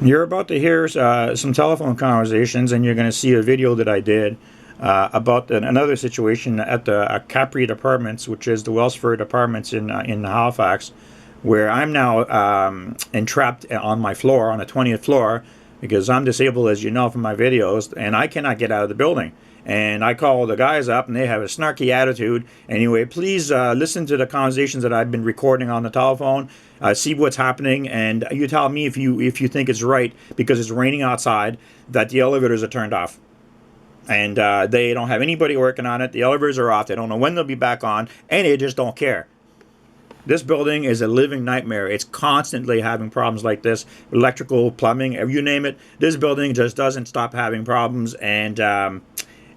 You're about to hear some telephone conversations, and you're going to see a video that I did about another situation at the Capri Apartments, which is the Welsford Apartments in Halifax, where I'm now entrapped on my floor, on the 20th floor, because I'm disabled, as you know from my videos, and I cannot get out of the building. And I call the guys up, and they have a snarky attitude. Anyway, please listen to the conversations that I've been recording on the telephone. See what's happening, and you tell me if you think it's right, because it's raining outside, that the elevators are turned off. And they don't have anybody working on it. The elevators are off. They don't know when they'll be back on, and they just don't care. This building is a living nightmare. It's constantly having problems like this. Electrical, plumbing, you name it. This building just doesn't stop having problems. And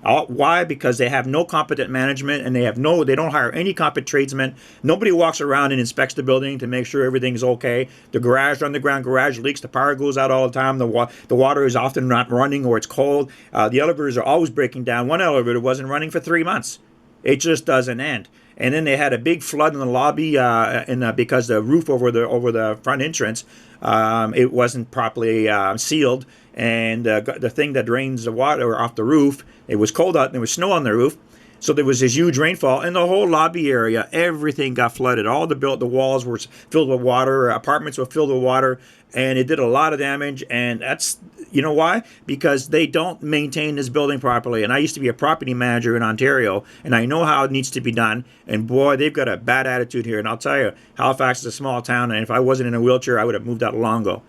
why? Because they have no competent management, and they don't hire any competent tradesmen. Nobody walks around and inspects the building to make sure everything's okay. The garage, underground garage leaks. The power goes out all the time. The water is often not running, or it's cold. The elevators are always breaking down. One elevator wasn't running for 3 months. It just doesn't end. And then they had a big flood in the lobby because the roof over the front entrance, it wasn't properly sealed, and the thing that drains the water off the roof, it was cold out and there was snow on the roof, so there was this huge rainfall, and the whole lobby area, everything got flooded. All the walls were filled with water, apartments were filled with water, and it did a lot of damage. And that's, you know why? Because they don't maintain this building properly. And I used to be a property manager in Ontario, and I know how it needs to be done. And boy, they've got a bad attitude here. And I'll tell you, Halifax is a small town, and if I wasn't in a wheelchair, I would have moved out long ago.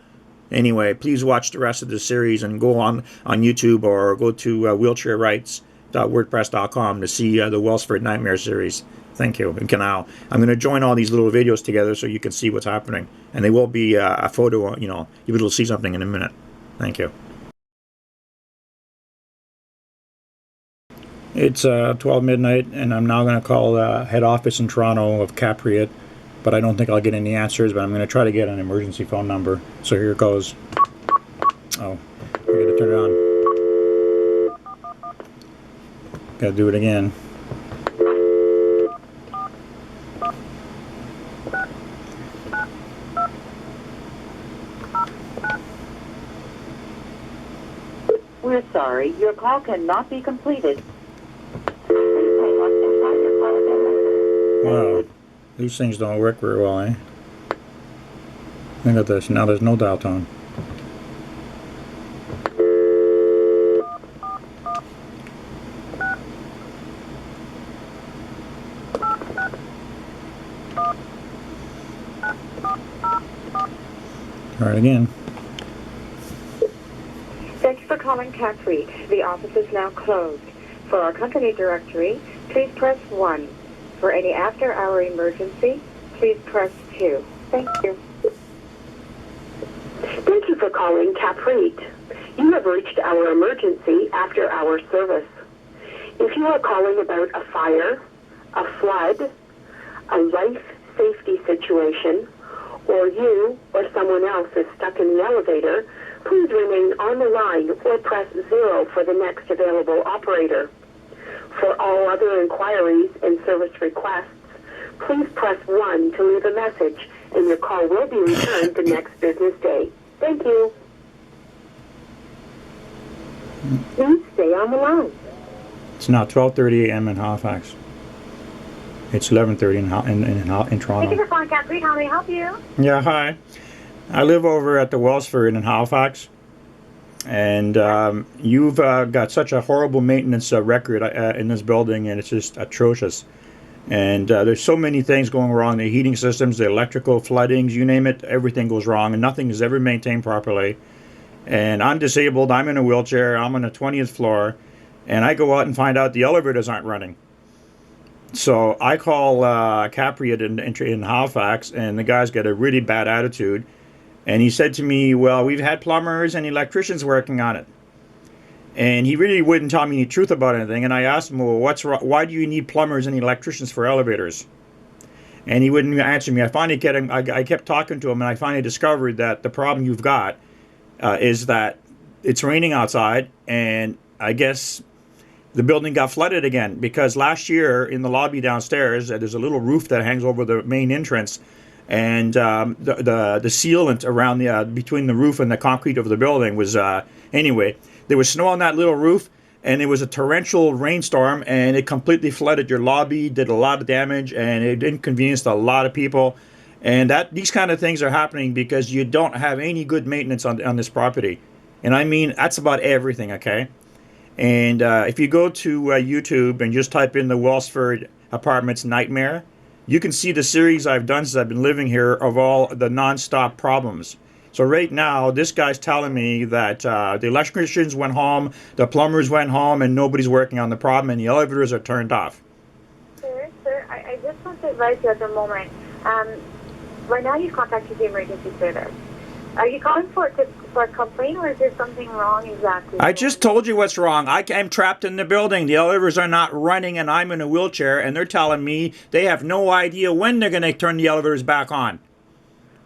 Anyway, please watch the rest of the series and go on YouTube, or go to wheelchairrights.wordpress.com to see the Welsford Nightmare series. Thank you. And I'm going to join all these little videos together so you can see what's happening. And there will be a photo, you'll be able to see something in a minute. Thank you. It's 12 midnight, and I'm now going to call head office in Toronto of Capri, but I don't think I'll get any answers, but I'm going to try to get an emergency phone number. So here it goes. Oh, I got to turn it on. Got to do it again. We're sorry, your call cannot be completed. Wow, these things don't work very well, eh? Look at this, now there's no dial tone. Try it again. Thanks for calling Capri. The office is now closed. For our company directory, please press 1. For any after-hour emergency, please press 2. Thank you. Thank you for calling Capri. You have reached our emergency after-hour service. If you are calling about a fire, a flood, a life safety situation, or you or someone else is stuck in the elevator, please remain on the line or press 0 for the next available operator. For all other inquiries and service requests, please press 1 to leave a message, and your call will be returned the next business day. Thank you. Please stay on the line. It's now 12:30 a.m. in Halifax. It's 11:30 in Toronto. Thank you for calling Capri. How may I help you? Yeah, hi. I live over at the Welsford in Halifax, and you've got such a horrible maintenance record in this building, and it's just atrocious. And there's so many things going wrong: the heating systems, the electrical, floodings, you name it, everything goes wrong, and nothing is ever maintained properly. And I'm disabled, I'm in a wheelchair, I'm on the 20th floor, and I go out and find out the elevators aren't running. So I call Capri in Halfax, and the guy's got a really bad attitude. And he said to me, well, we've had plumbers and electricians working on it. And he really wouldn't tell me any truth about anything. And I asked him, well, what's wrong? Why do you need plumbers and electricians for elevators? And he wouldn't answer me. I kept talking to him, and I finally discovered that the problem you've got is that it's raining outside, and I guess the building got flooded again, because last year in the lobby downstairs, there's a little roof that hangs over the main entrance. and the sealant around the between the roof and the concrete of the building was anyway. There was snow on that little roof, and it was a torrential rainstorm, and it completely flooded your lobby, did a lot of damage, and it inconvenienced a lot of people. And these kind of things are happening because you don't have any good maintenance on this property. And I mean, that's about everything, okay? And if you go to YouTube and just type in the Welsford Apartments Nightmare, you can see the series I've done since I've been living here of all the non-stop problems. So right now, this guy's telling me that the electricians went home, the plumbers went home, and nobody's working on the problem, and the elevators are turned off. Sir, I just want to advise you at the moment. Right now, you've contacted the emergency service. Are you calling for a complaint, or is there something wrong exactly? I just told you what's wrong. I'm trapped in the building. The elevators are not running, and I'm in a wheelchair, and they're telling me they have no idea when they're going to turn the elevators back on.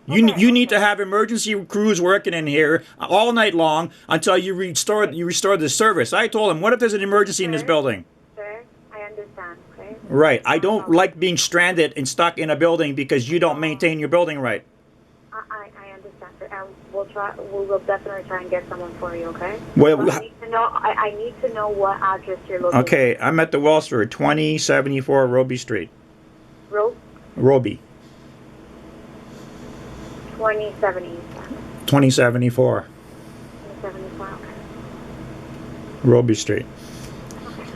You need to have emergency crews working in here all night long until you restore the service. I told him, what if there's an emergency in this building? Sir, I understand, okay? Right. I don't like being stranded and stuck in a building because you don't maintain your building right. I understand, sir, and we will definitely try and get someone for you, okay? Well, I need to know what address you're looking at. Okay, I'm at the Welsford, 2074 Roby Street. Roby. 2070. 2074. 2074, okay. Roby Street. Okay.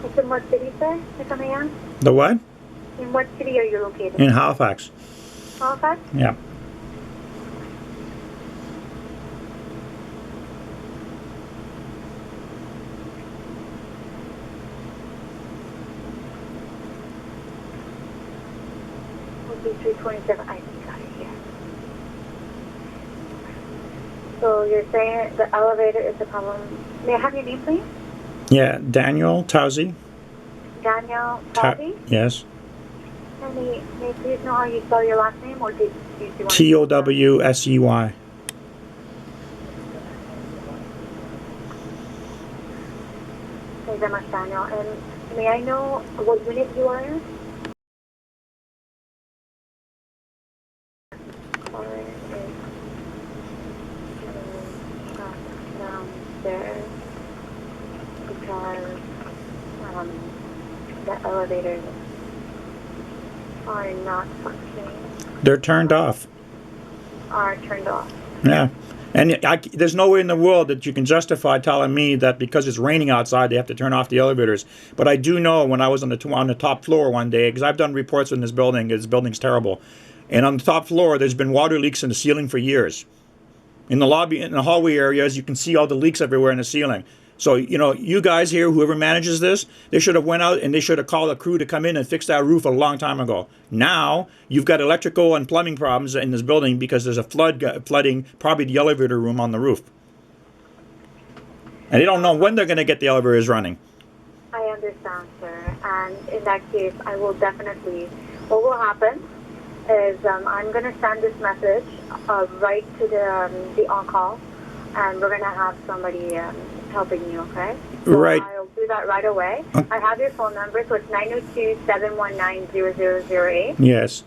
It's in what city, sir, if I may ask? The what? In what city are you located? In Halfax. Halfax? Yeah. Okay, 327. I think got it here. So you're saying the elevator is the problem. May I have your name, please? Yeah, Daniel Towsey. Daniel Towsey? Yes. And may I please know how you spell your last name, or do you want to... Towsey. Thank you very much, Daniel. And may I know what unit you are in? Downstairs because the elevators are not functioning. They're turned off. Are turned off. Yeah. And there's no way in the world that you can justify telling me that because it's raining outside they have to turn off the elevators. But I do know when I was on the top floor one day, because I've done reports on this building's terrible. And on the top floor, there's been water leaks in the ceiling for years. In the lobby, in the hallway areas, you can see all the leaks everywhere in the ceiling. So, you know, you guys here, whoever manages this, they should have went out and they should have called a crew to come in and fix that roof a long time ago. Now, you've got electrical and plumbing problems in this building because there's a flooding probably the elevator room on the roof. And they don't know when they're going to get the elevators running. I understand, sir. And in that case, I will definitely... What will happen is I'm going to send this message right to the on-call, and we're going to have somebody helping you, okay? So right. I'll do that right away. I have your phone number, so it's 902-719-0008. Yes.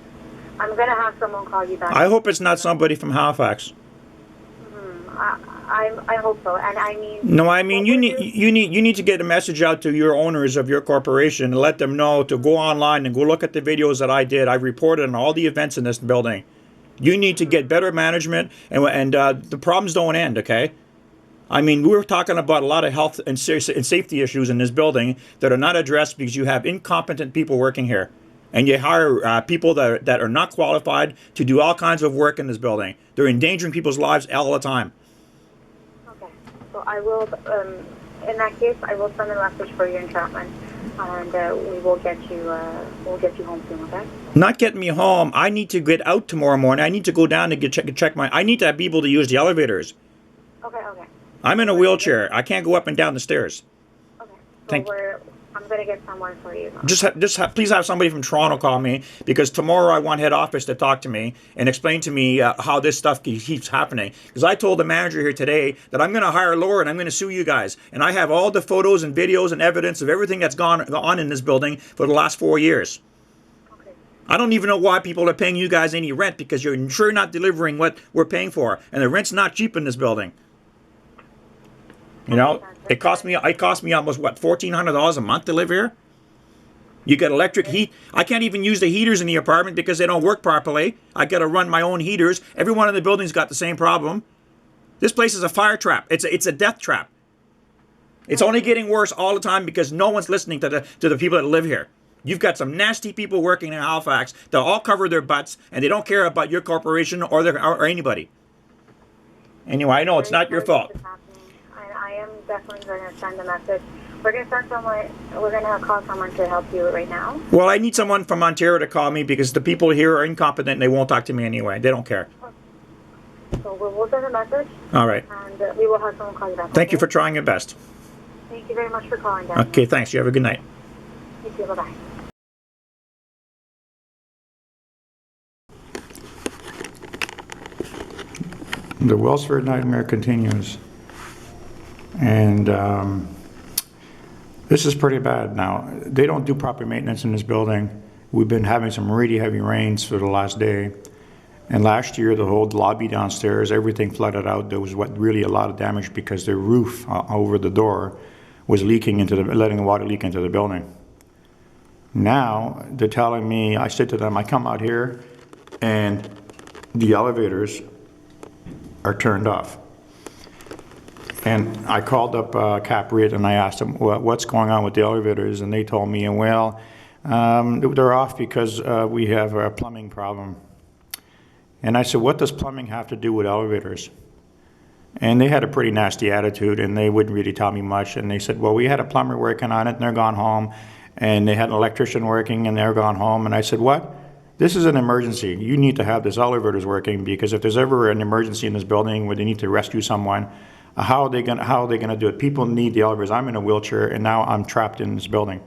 I'm going to have someone call you back. I hope it's not somebody from Halfax. I hope so, and I mean... No, I mean, you need to get a message out to your owners of your corporation and let them know to go online and go look at the videos that I did. I reported on all the events in this building. You need to get better management, and the problems don't end, okay? I mean, we're talking about a lot of health and safety issues in this building that are not addressed because you have incompetent people working here. And you hire people that are not qualified to do all kinds of work in this building. They're endangering people's lives all the time. Okay. So I will, in that case, I will send a message for your entrapment. And we will get you home soon, okay? Not getting me home. I need to get out tomorrow morning. I need to go down to check my... I need to be able to use the elevators. Okay. I'm in a wheelchair. I can't go up and down the stairs. Okay. So I'm going to get someone for you. Please have somebody from Toronto call me, because tomorrow I want head office to talk to me and explain to me how this stuff keeps happening. Because I told the manager here today that I'm going to hire Laura and I'm going to sue you guys. And I have all the photos and videos and evidence of everything that's gone on in this building for the last 4 years. Okay. I don't even know why people are paying you guys any rent, because you're sure not delivering what we're paying for. And the rent's not cheap in this building. You know, it cost me almost, what, $1,400 a month to live here? You get electric heat. I can't even use the heaters in the apartment because they don't work properly. I got to run my own heaters. Everyone in the building's got the same problem. This place is a fire trap. It's a death trap. It's only getting worse all the time because no one's listening to the people that live here. You've got some nasty people working in Halifax. They'll all cover their butts, and they don't care about your corporation or anybody. Anyway, I know it's not your fault. I am definitely going to send a message. We're going to call someone to help you right now. Well, I need someone from Ontario to call me because the people here are incompetent and they won't talk to me anyway. They don't care. So we'll send a message. All right. And we will have someone call you back. Thank you for trying your best. Thank you very much for calling, Dan. Okay, thanks. You have a good night. You too. Bye-bye. The Welsford nightmare continues. And this is pretty bad now. They don't do proper maintenance in this building. We've been having some really heavy rains for the last day. And last year, the whole lobby downstairs, everything flooded out. There was really a lot of damage because the roof over the door was leaking letting the water leak into the building. Now, they're telling me, I said to them, I come out here and the elevators are turned off. And I called up CapRate and I asked them, well, what's going on with the elevators? And they told me, well, they're off because we have a plumbing problem. And I said, what does plumbing have to do with elevators? And they had a pretty nasty attitude and they wouldn't really tell me much. And they said, well, we had a plumber working on it and they're gone home. And they had an electrician working and they're gone home. And I said, what? This is an emergency. You need to have this elevators working, because if there's ever an emergency in this building where they need to rescue someone, how are they gonna do it? People need the elevators. I'm in a wheelchair and now I'm trapped in this building.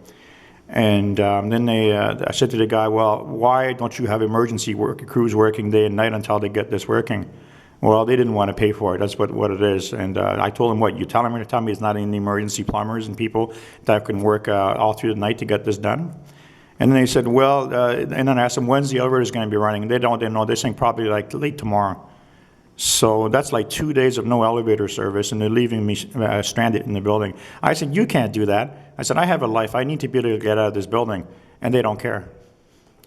And then I said to the guy, well, why don't you have emergency crews working day and night until they get this working? Well, they didn't want to pay for it. That's what it is. And I told them, what, you tell them to tell me it's not any emergency plumbers and people that can work all through the night to get this done? And then they said, well, and then I asked them, when's the elevators going to be running? They don't know. They're saying probably like late tomorrow. So that's like 2 days of no elevator service, and they're leaving me stranded in the building. I said, you can't do that. I said, I have a life. I need to be able to get out of this building. And they don't care.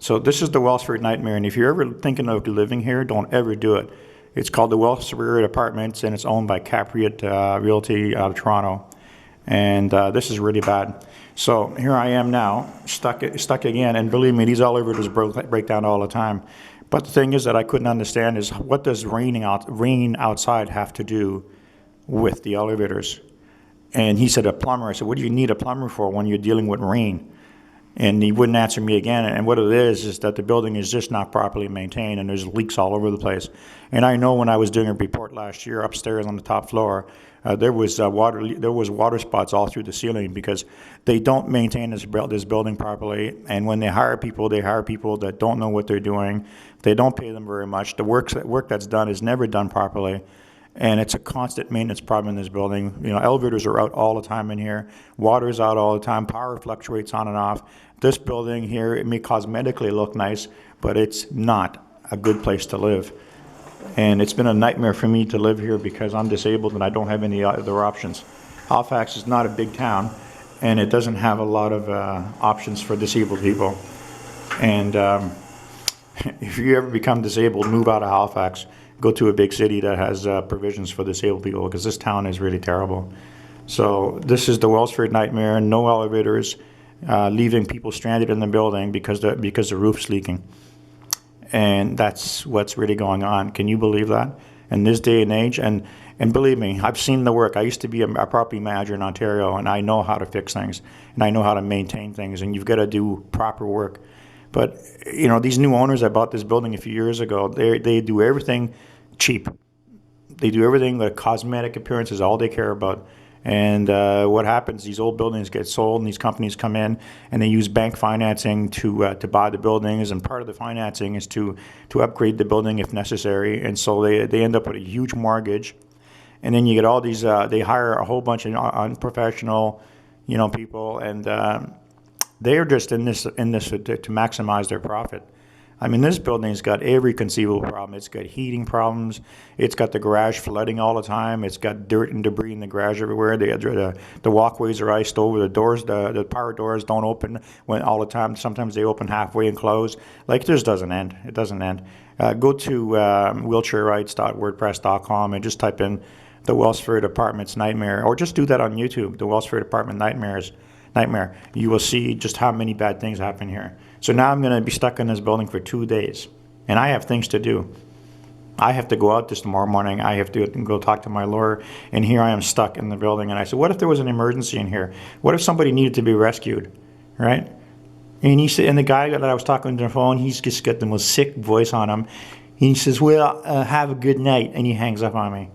So this is the Welsford nightmare. And if you're ever thinking of living here, don't ever do it. It's called the Welsford Apartments, and it's owned by CapRate Realty out of Toronto. And this is really bad. So here I am now, stuck again. And believe me, these elevators break down all the time. But the thing is that I couldn't understand is, what does rain outside have to do with the elevators? And he said, a plumber. I said, what do you need a plumber for when you're dealing with rain? And he wouldn't answer me again. And what it is that the building is just not properly maintained, and there's leaks all over the place. And I know when I was doing a report last year upstairs on the top floor, there was water spots all through the ceiling because they don't maintain this building properly. And when they hire people that don't know what they're doing. They don't pay them very much. The work that's done is never done properly. And it's a constant maintenance problem in this building. You know, elevators are out all the time in here. Water's out all the time. Power fluctuates on and off. This building here, it may cosmetically look nice, but it's not a good place to live. And it's been a nightmare for me to live here because I'm disabled and I don't have any other options. Halfax is not a big town, and it doesn't have a lot of options for disabled people. And if you ever become disabled, move out of Halfax. Go to a big city that has provisions for disabled people, because this town is really terrible. So this is the Welsford nightmare. No elevators, leaving people stranded in the building because the roof's leaking. And that's what's really going on. Can you believe that? In this day and age, and believe me, I've seen the work. I used to be a property manager in Ontario, and I know how to fix things, and I know how to maintain things, and you've got to do proper work. But, you know, these new owners that bought this building a few years ago, they do everything cheap. They do everything, the cosmetic appearance is all they care about. And what happens, these old buildings get sold and these companies come in and they use bank financing to buy the buildings, and part of the financing is to upgrade the building if necessary. And so they end up with a huge mortgage. And then you get all these, they hire a whole bunch of unprofessional, people, and they're just in this to maximize their profit. I mean, this building's got every conceivable problem. It's got heating problems. It's got the garage flooding all the time. It's got dirt and debris in the garage everywhere. The walkways are iced over. The doors, the power doors don't open all the time. Sometimes they open halfway and close. Like, it just doesn't end. It doesn't end. Go to wheelchairrights.wordpress.com and just type in the Welsford Apartments Nightmare, or just do that on YouTube, the Welsford Apartment Nightmare. You will see just how many bad things happen here. So now I'm going to be stuck in this building for 2 days, and I have things to do. I have to go out this tomorrow morning. I have to go talk to my lawyer, and here I am stuck in the building. And I said, what if there was an emergency in here? What if somebody needed to be rescued, right? And he said, and the guy that I was talking to on the phone, he's just got the most sick voice on him. He says, well, have a good night, and he hangs up on me.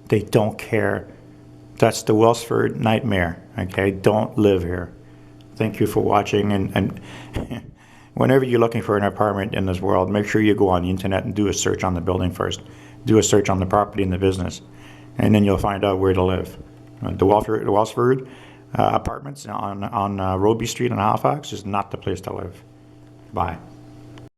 They don't care. That's the Welsford Nightmare. Okay, don't live here. Thank you for watching, and whenever you're looking for an apartment in this world, make sure you go on the internet and do a search on the building first. Do a search on the property and the business, and then you'll find out where to live. The Welsford Apartments on Roby Street in Halfax is not the place to live. Bye.